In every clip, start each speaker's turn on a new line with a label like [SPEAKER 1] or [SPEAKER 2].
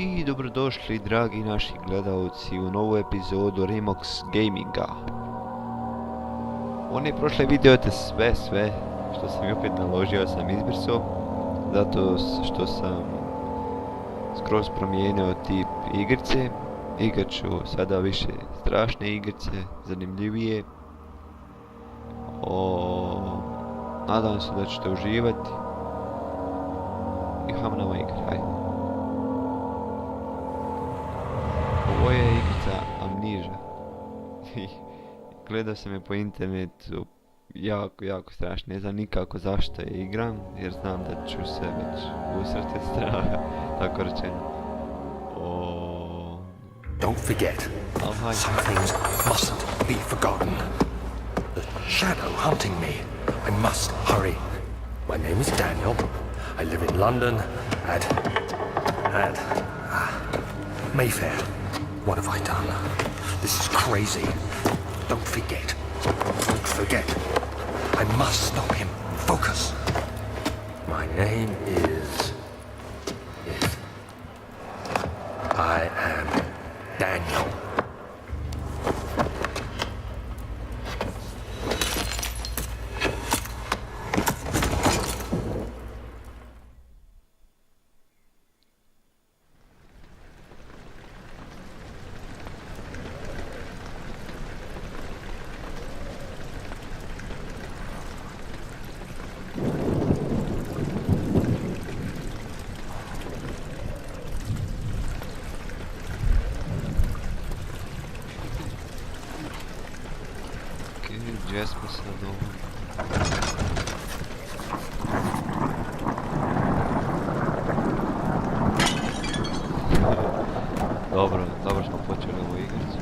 [SPEAKER 1] I dobrodošli dragi naši gledalci u novu epizodu Remox Gaminga. One prošle videote sve što sam i opet naložio sam izbrisao, zato što sam skroz promijenio tip igrice. Igrat ću sada više strašne igrice, zanimljivije. Nadam se da ćete uživati. I ham nama igraj. Ovo je igrica Amnesia. Gledao sam je po internetu, jako strašno. Ne znam nikako zašto je igram, jer znam da ću se već usrati od straha, tako rečeno.
[SPEAKER 2] Don't forget, some things mustn't be forgotten. The shadow hunting me. I must hurry. My name is Daniel. I live in London at Mayfair. What have I done? This is crazy. Don't forget. Don't forget. I must stop him. Focus. My name is... I am Daniel.
[SPEAKER 1] Gdje smo sad ovo? Dobro smo počeli ovu igricu.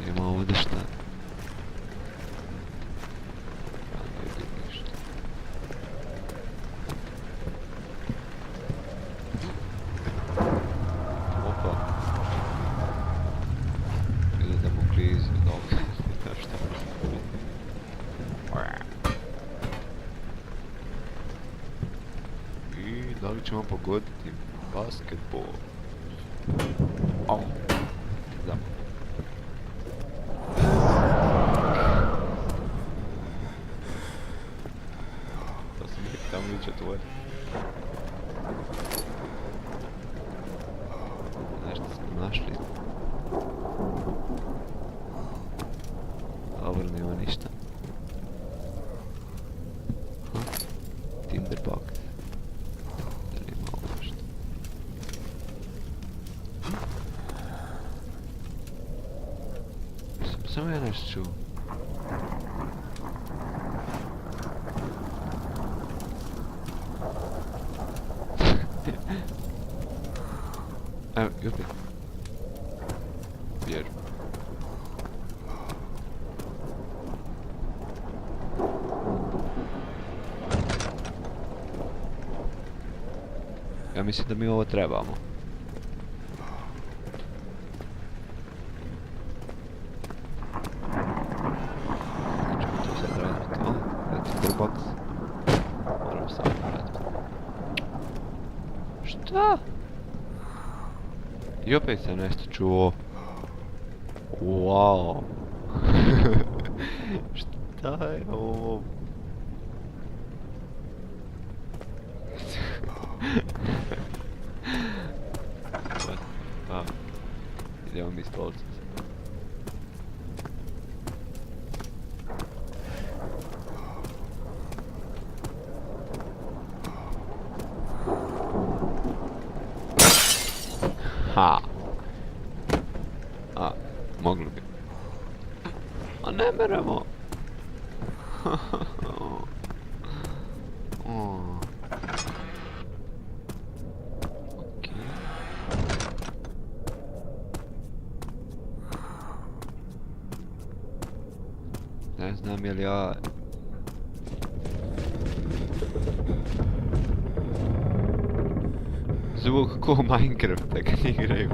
[SPEAKER 1] Nema ovdje šta. Ne vidim ništa. Opa. Idemo u krizi, dobro. Šta? I da li ćemo pogoditi basketbol? Da. To sam nek tamo iće tvoje. Nešto smo našli. Dobro, nema ništa. Tinderbox. Da li ima ovo nešto? Samo ja nešto čuo. Evo, i opet. Vjeru. Ja mislim da mi ovo trebamo. Čemo to sad raditi, o? Tinderbox. Moram sad raditi. Šta? I opet sam nešto čuo. Wow. Šta je ovo? Idemo mi stolce. Ha! Mogli bi. A ne meremo! Ne znam je li ja... Zvuk ko Minecrafta kad igraju.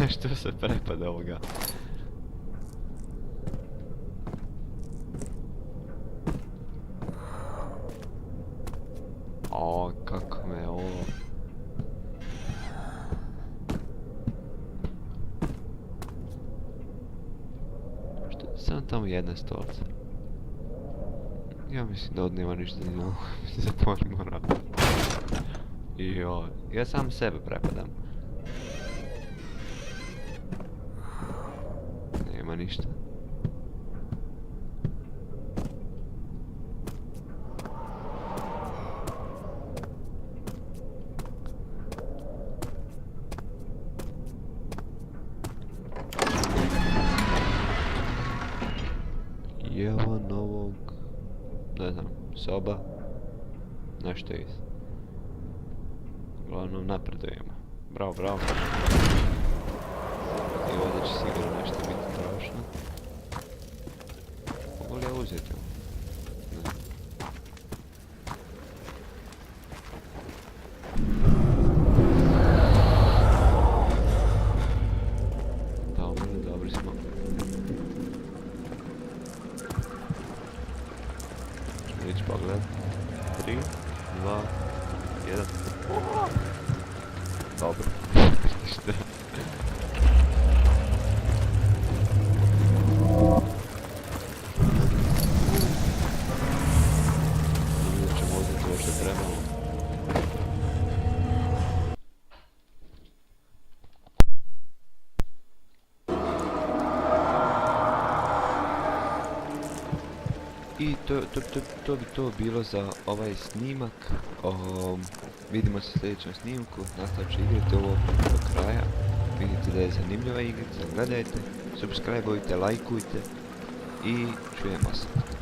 [SPEAKER 1] Što se prepada ovoga? Kako me ovo... Samo tamo jedna stolica. Ja mislim da ovdje nema ništa zanimljivo. Zatvorimo rad. Ja sam sebe prepadam. Nema ništa. I evo novog, ne znam, soba, nešto je isto. Uglavnom napredujemo. Bravo, bravo. I ovdje će sigurno nešto biti strašno. Mogu li ja uzeti ovo? Ne. Dobri smo. Ćemo ići pogled. 3, 2, 1. Dobro. Ništa. Vidjet ćemo uzeti ovo što trebamo. I to bi to bilo za ovaj snimak. Vidimo se u sljedećem snimku. Nastavit ću igrati ovo do kraja. Vidite da je zanimljiva igrica, gledajte, subscribeujte, lajkujte i čujemo se.